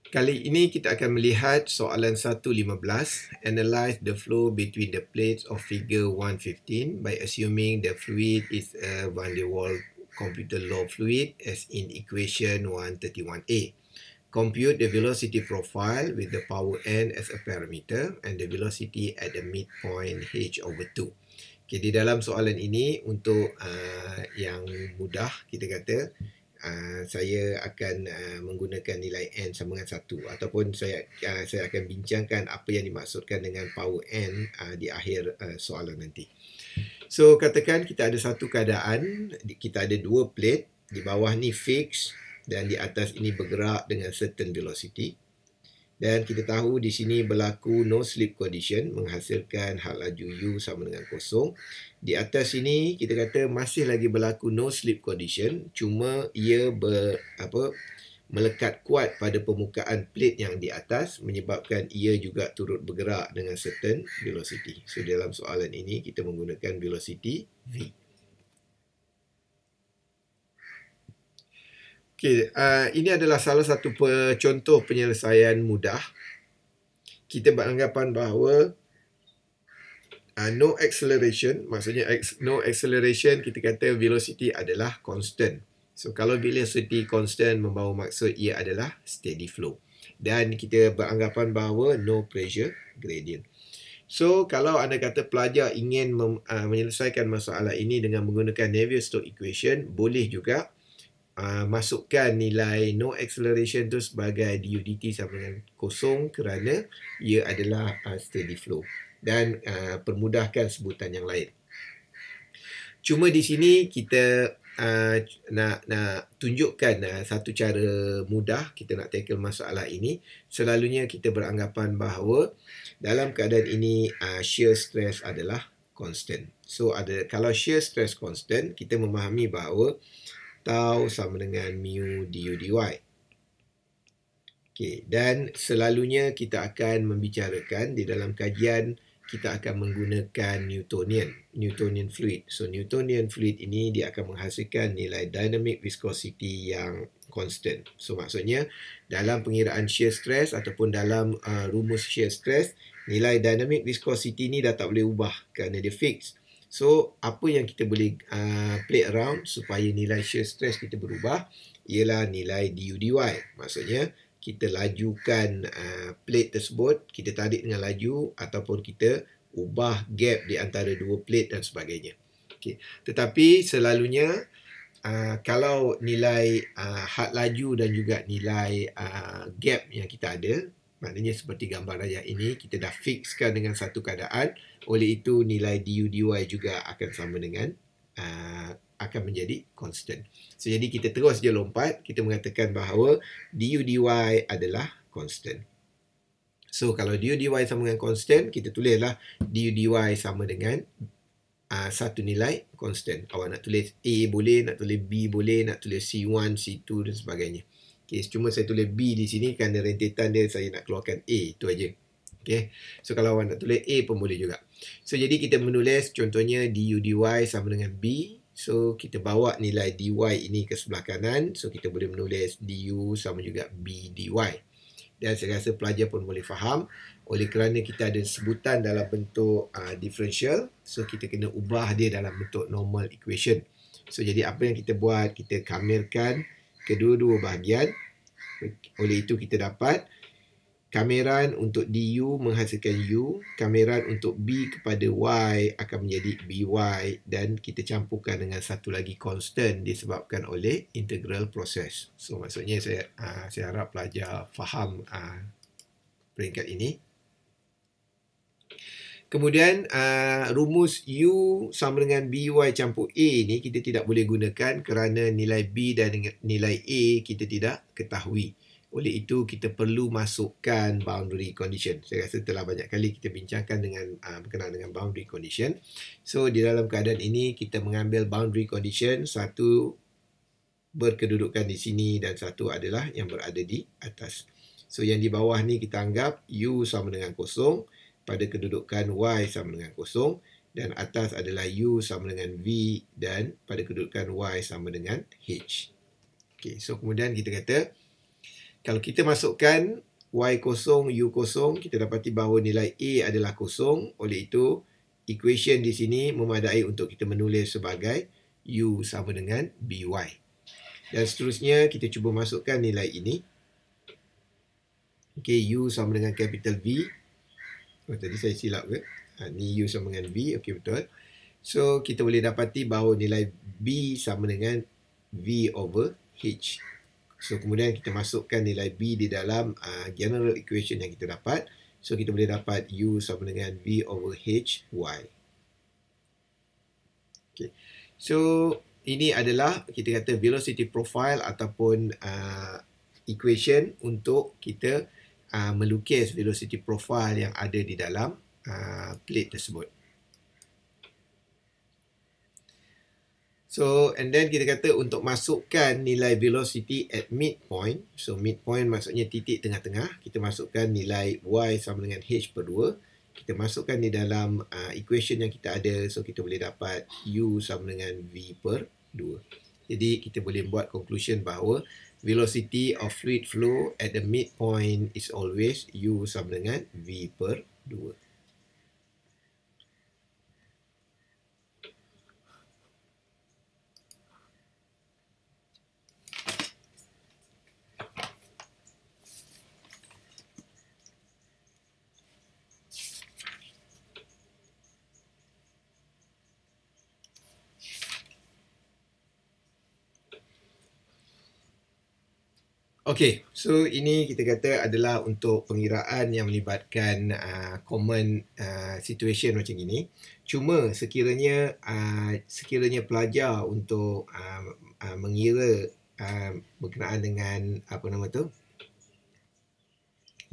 Kali ini kita akan melihat soalan 1.15. Analyze the flow between the plates of figure 115 by assuming the fluid is a van der Waals computer law fluid as in equation 131a. Compute the velocity profile with the power n as a parameter and the velocity at the midpoint h over 2. Okay, di dalam soalan ini untuk yang mudah kita kata saya akan menggunakan nilai n sama dengan 1 ataupun saya akan bincangkan apa yang dimaksudkan dengan power n di akhir soalan nanti. So katakan kita ada satu keadaan, kita ada dua plate, di bawah ni fix dan di atas ini bergerak dengan certain velocity. Dan kita tahu di sini berlaku no slip condition menghasilkan hal laju U sama dengan kosong. Di atas sini kita kata masih lagi berlaku no slip condition, cuma ia melekat kuat pada permukaan plate yang di atas menyebabkan ia juga turut bergerak dengan certain velocity. So dalam soalan ini kita menggunakan velocity V. Okay, ini adalah salah satu contoh penyelesaian mudah. Kita beranggapan bahawa no acceleration, maksudnya no acceleration, kita kata velocity adalah constant. So kalau velocity constant membawa maksud ia adalah steady flow. Dan kita beranggapan bahawa no pressure gradient. So kalau anda kata pelajar ingin menyelesaikan masalah ini dengan menggunakan Navier-Stokes equation, boleh juga masukkan nilai no acceleration tu sebagai du dt sama dengan kosong kerana ia adalah steady flow dan permudahkan sebutan yang lain. Cuma di sini kita nak tunjukkan satu cara mudah kita nak tackle masalah ini. Selalunya kita beranggapan bahawa dalam keadaan ini shear stress adalah constant. So kalau shear stress constant, kita memahami bahawa tau sama dengan mu du dy. Okay, dan selalunya kita akan membicarakan di dalam kajian kita akan menggunakan Newtonian fluid. So Newtonian fluid ini dia akan menghasilkan nilai dynamic viscosity yang constant. So maksudnya dalam pengiraan shear stress ataupun dalam rumus shear stress, nilai dynamic viscosity ni dah tak boleh ubah kerana dia fix. So, apa yang kita boleh play around supaya nilai shear stress kita berubah ialah nilai du dy. Maksudnya, kita lajukan plate tersebut, kita tarik dengan laju ataupun kita ubah gap di antara dua plate dan sebagainya. Okay. Tetapi selalunya, kalau nilai had laju dan juga nilai gap yang kita ada, maknanya seperti gambar raya ini, kita dah fixkan dengan satu keadaan. Oleh itu, nilai du dy juga akan sama dengan, akan menjadi constant. So, jadi kita terus je lompat, kita mengatakan bahawa du dy adalah constant. So, kalau du dy sama dengan constant, kita tulislah du dy sama dengan satu nilai constant. Awak nak tulis A boleh, nak tulis B boleh, nak tulis C1, C2 dan sebagainya. Okay, cuma saya tulis B di sini kerana rentetan dia saya nak keluarkan A, itu aja. Okay, so kalau awak nak tulis A pun boleh juga. So jadi kita menulis contohnya du dy sama dengan B. So kita bawa nilai dy ini ke sebelah kanan. So kita boleh menulis du sama juga B dy. Dan saya rasa pelajar pun boleh faham. Oleh kerana kita ada sebutan dalam bentuk differential, so kita kena ubah dia dalam bentuk normal equation. So jadi apa yang kita buat, kita kamerkan kedua-dua bahagian. Oleh itu kita dapat kameran untuk du menghasilkan u, kameran untuk b kepada y akan menjadi by, dan kita campurkan dengan satu lagi constant disebabkan oleh integral proses. So maksudnya saya harap pelajar faham peringkat ini. Kemudian rumus U sama dengan BY campur A ni kita tidak boleh gunakan kerana nilai B dan nilai A kita tidak ketahui. Oleh itu kita perlu masukkan boundary condition. Saya rasa telah banyak kali kita bincangkan dengan berkenaan dengan boundary condition. So di dalam keadaan ini kita mengambil boundary condition, satu berkedudukan di sini dan satu adalah yang berada di atas. So yang di bawah ni kita anggap U sama dengan kosong. Pada kedudukan Y sama dengan kosong, dan atas adalah U sama dengan V, dan pada kedudukan Y sama dengan H. Okay, so kemudian kita kata Kalau kita masukkan Y0, U0, kita dapati bahawa nilai A adalah kosong. Oleh itu, equation di sini memadai untuk kita menulis sebagai U sama dengan BY. Dan seterusnya, kita cuba masukkan nilai ini. Okey, U sama dengan capital V. Oh, tadi saya silap ke? Ni U sama dengan V. Okey, betul. So, kita boleh dapati bahawa nilai B sama dengan V over H. So, kemudian kita masukkan nilai B di dalam general equation yang kita dapat. So, kita boleh dapat U sama dengan V over H, Y. Okay. So, ini adalah kita kata velocity profile ataupun equation untuk kita melukis velocity profile yang ada di dalam plate tersebut. So, and then kita kata untuk masukkan nilai velocity at midpoint. So, midpoint maksudnya titik tengah-tengah. Kita masukkan nilai Y sama dengan H per 2. Kita masukkan di dalam equation yang kita ada. So, kita boleh dapat U sama dengan V per 2. Jadi, kita boleh buat conclusion bahawa velocity of fluid flow at the midpoint is always U sama dengan V per 2. Okey, so ini kita kata adalah untuk pengiraan yang melibatkan common situation macam ini. Cuma sekiranya pelajar untuk mengira berkenaan dengan apa nama tu,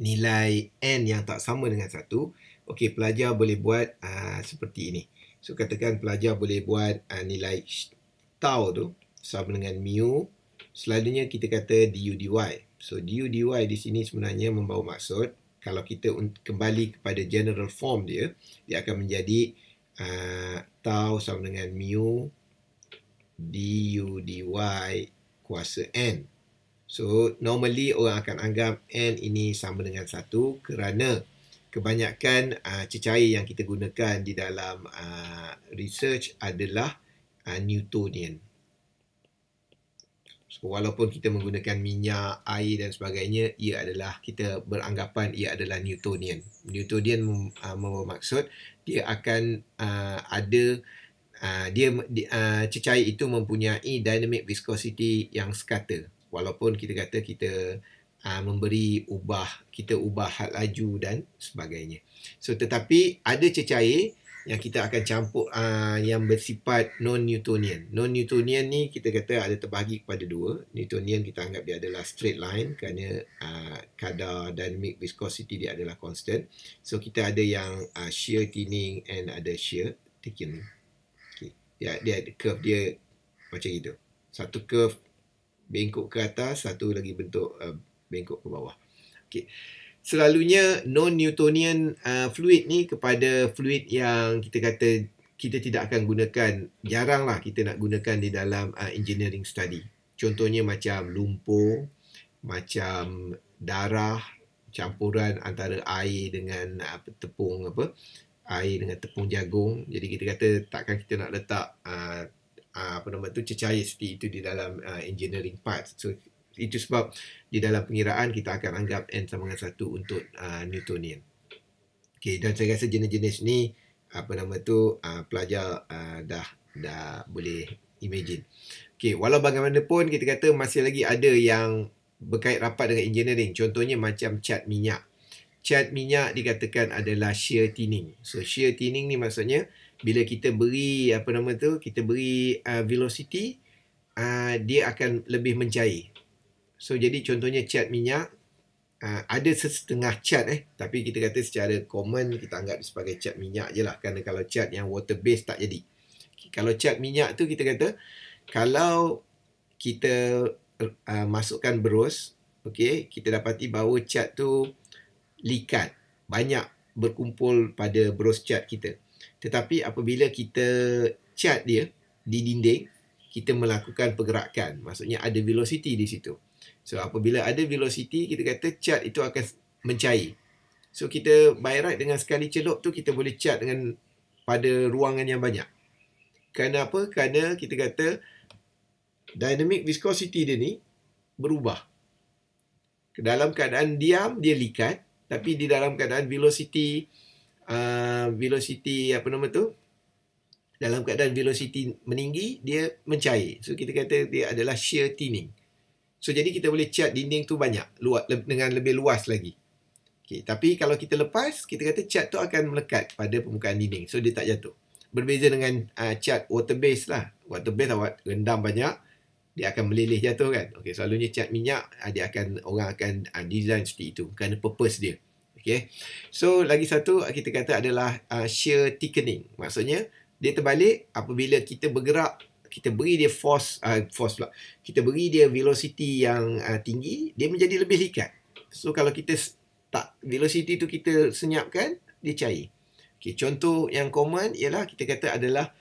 nilai n yang tak sama dengan 1, okey, pelajar boleh buat seperti ini. So katakan pelajar boleh buat nilai tau tu sama dengan mu. Selalunya kita kata du dy. So du dy di sini sebenarnya membawa maksud kalau kita kembali kepada general form dia, dia akan menjadi tau sama dengan mu du dy kuasa n. So normally orang akan anggap n ini sama dengan 1 kerana kebanyakan cecair yang kita gunakan di dalam research adalah Newtonian. So, walaupun kita menggunakan minyak, air dan sebagainya, ia adalah, kita beranggapan ia adalah Newtonian. Newtonian bermaksud dia akan cecair itu mempunyai dynamic viscosity yang sekata. Walaupun kita kata kita ubah had laju dan sebagainya. So, tetapi ada cecair yang kita akan campur yang bersifat non-Newtonian. Non-Newtonian ni kita kata ada terbahagi kepada dua. Newtonian kita anggap dia adalah straight line kerana kadar dynamic viscosity dia adalah constant. So kita ada yang shear thinning and ada shear thickening. Okay. Dia ada curve dia macam itu. Satu curve bengkok ke atas, satu lagi bentuk bengkok ke bawah. Okay. Selalunya non-Newtonian fluid ni kepada fluid yang kita kata kita tidak akan gunakan, jaranglah kita nak gunakan di dalam engineering study. Contohnya macam lumpur, macam darah, campuran antara air dengan air dengan tepung jagung. Jadi kita kata takkan kita nak letak cecair seperti itu di dalam engineering parts. So itu sebab di dalam pengiraan kita akan anggap n sama dengan 1 untuk Newtonian. Okey, dan saya rasa jenis-jenis ni pelajar dah boleh imagine. Okey, walau bagaimanapun kita kata masih lagi ada yang berkait rapat dengan engineering. Contohnya macam cat minyak. Cat minyak dikatakan adalah shear thinning. So shear thinning ni maksudnya bila kita beri velocity, dia akan lebih mencair. So, jadi contohnya cat minyak, ada setengah cat tapi kita kata secara common kita anggap sebagai cat minyak je lah. Kerana kalau cat yang water based tak jadi. Kalau cat minyak tu kita kata, kalau kita masukkan berus, okay, kita dapati bahawa cat tu likat, banyak berkumpul pada berus cat kita. Tetapi apabila kita cat dia di dinding, kita melakukan pergerakan. Maksudnya ada velocity di situ. So apabila ada velocity, kita kata cat itu akan mencair. So kita by right dengan sekali celup tu kita boleh cat dengan pada ruangan yang banyak. Kerana apa? Kerana kita kata dynamic viscosity dia ni berubah. Dalam keadaan diam dia likat, tapi di dalam keadaan velocity dalam keadaan velocity meninggi dia mencair. So kita kata dia adalah shear thinning. So jadi kita boleh cat dinding tu banyak, dengan lebih luas lagi. Okay, tapi kalau kita lepas, kita kata cat tu akan melekat pada permukaan dinding. So dia tak jatuh. Berbeza dengan cat water base lah. Water base awak rendam banyak, dia akan meleleh jatuh kan. Okay, selalunya cat minyak, orang akan design seperti itu kerana purpose dia. Okay. So lagi satu kita kata adalah shear thickening. Maksudnya dia terbalik apabila kita bergerak, kita beri dia kita beri dia velocity yang tinggi, dia menjadi lebih likat. So kalau kita velocity tu kita senyapkan, dia cair. Okay, contoh yang common ialah kita kata adalah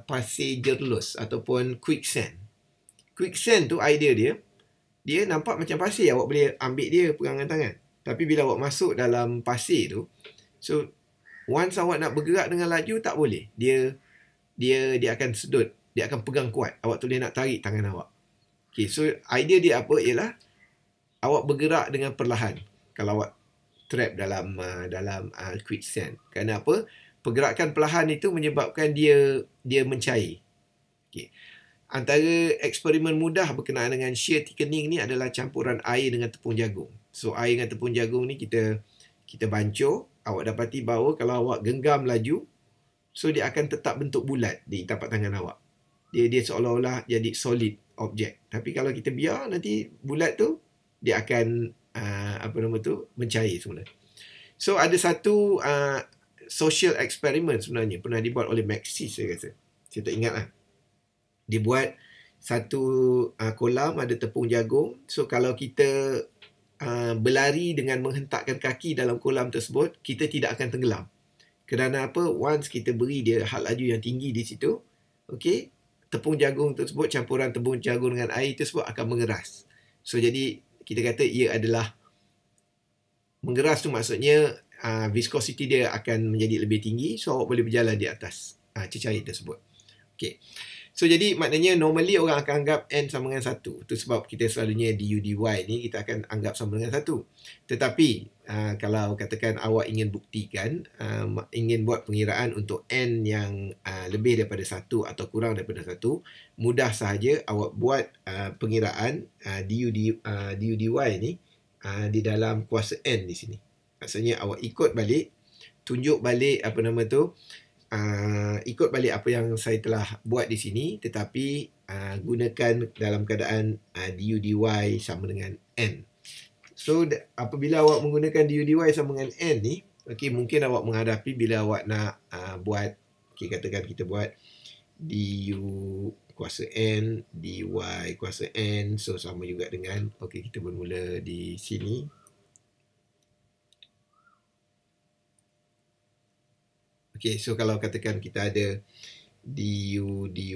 passenger loss ataupun quicksand. Quicksand tu idea dia nampak macam pasir, awak boleh ambil dia pegangan tangan. Tapi bila awak masuk dalam pasir tu, so once awak nak bergerak dengan laju tak boleh. Dia akan sedut, dia akan pegang kuat. Awak tu boleh nak tarik tangan awak. Okay, so idea dia apa ialah awak bergerak dengan perlahan. Kalau awak trap dalam quicksand. Kerana apa? Pergerakan perlahan itu menyebabkan dia mencair. Okay. Antara eksperimen mudah berkenaan dengan shear thickening ni adalah campuran air dengan tepung jagung. So air dengan tepung jagung ni kita bancur. Awak dapati bahawa kalau awak genggam laju, so dia akan tetap bentuk bulat di tapak tangan awak. Dia seolah-olah jadi solid objek. Tapi kalau kita biar, nanti bulat tu dia akan mencair semula. So ada satu social experiment sebenarnya pernah dibuat oleh Maxis, saya rasa. Saya tak ingat lah. Dia buat satu kolam ada tepung jagung. So kalau kita berlari dengan menghentakkan kaki dalam kolam tersebut, kita tidak akan tenggelam. Kerana apa? Once kita beri dia had laju yang tinggi di situ, okay, tepung jagung tersebut, campuran tepung jagung dengan air tersebut akan mengeras. So jadi kita kata ia adalah mengeras tu maksudnya viscosity dia akan menjadi lebih tinggi, so awak boleh berjalan di atas cecair tersebut. Okay. So jadi maknanya normally orang akan anggap N sama dengan 1. Itu sebab kita selalunya du dy ni kita akan anggap sama dengan 1. Tetapi kalau katakan awak ingin buktikan, ingin buat pengiraan untuk N yang lebih daripada 1 atau kurang daripada 1, mudah sahaja awak buat pengiraan du dy ni di dalam kuasa N di sini. Maksudnya awak ikut balik, tunjuk balik ikut balik apa yang saya telah buat di sini, tetapi gunakan dalam keadaan du dy sama dengan N. So apabila awak menggunakan du dy sama dengan N ni, okay, mungkin awak menghadapi bila awak nak buat, okay, katakan kita buat du kuasa N, dy kuasa N, so sama juga dengan, okay, kita bermula di sini. Okay, so kalau katakan kita ada du dy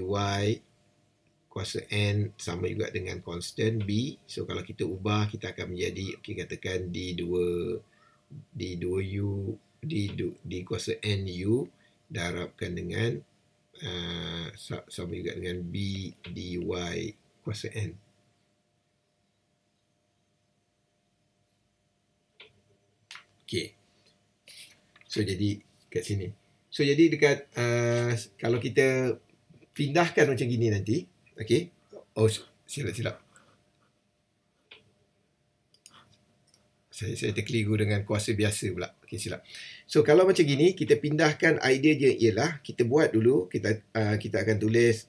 kuasa N sama juga dengan constant B. So kalau kita ubah, kita akan menjadi, okay, katakan d kuasa N U darabkan dengan sama juga dengan B dy kuasa N. Okay. So jadi kat sini. So jadi dekat kalau kita pindahkan macam gini nanti, okey. Oh, silap. Saya terkeliru dengan kuasa biasa pula. Okey, silap. So kalau macam gini, kita pindahkan idea je ialah kita buat dulu, kita akan tulis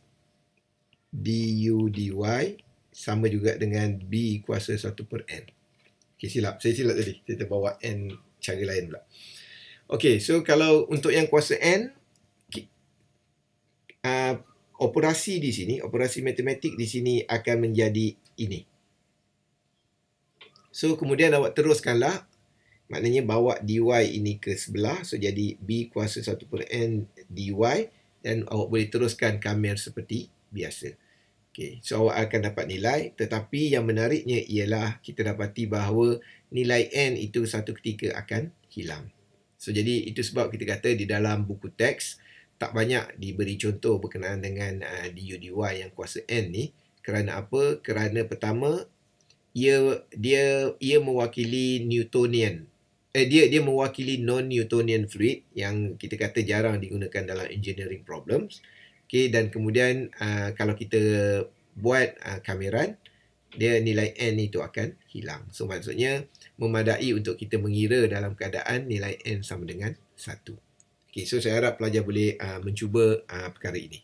du dy sama juga dengan B kuasa 1 per N. Okey, silap. Saya silap tadi. Saya terbawa N cara lain pula. Okey, so kalau untuk yang kuasa N, operasi di sini, operasi matematik di sini akan menjadi ini. So kemudian awak teruskanlah, maknanya bawa dy ini ke sebelah, so jadi B kuasa 1 per N dy, dan awak boleh teruskan kamera seperti biasa. Okey, so awak akan dapat nilai, tetapi yang menariknya ialah kita dapati bahawa nilai N itu satu ketika akan hilang. So, jadi itu sebab kita kata di dalam buku teks tak banyak diberi contoh berkenaan dengan du dy yang kuasa N ni. Kerana apa? Kerana pertama, ia mewakili Newtonian. Dia mewakili non-Newtonian fluid yang kita kata jarang digunakan dalam engineering problems. Okay, dan kemudian kalau kita buat kameran, dia nilai N itu akan hilang. So maksudnya memadai untuk kita mengira dalam keadaan nilai N sama dengan 1. Okay, so saya harap pelajar boleh mencuba perkara ini.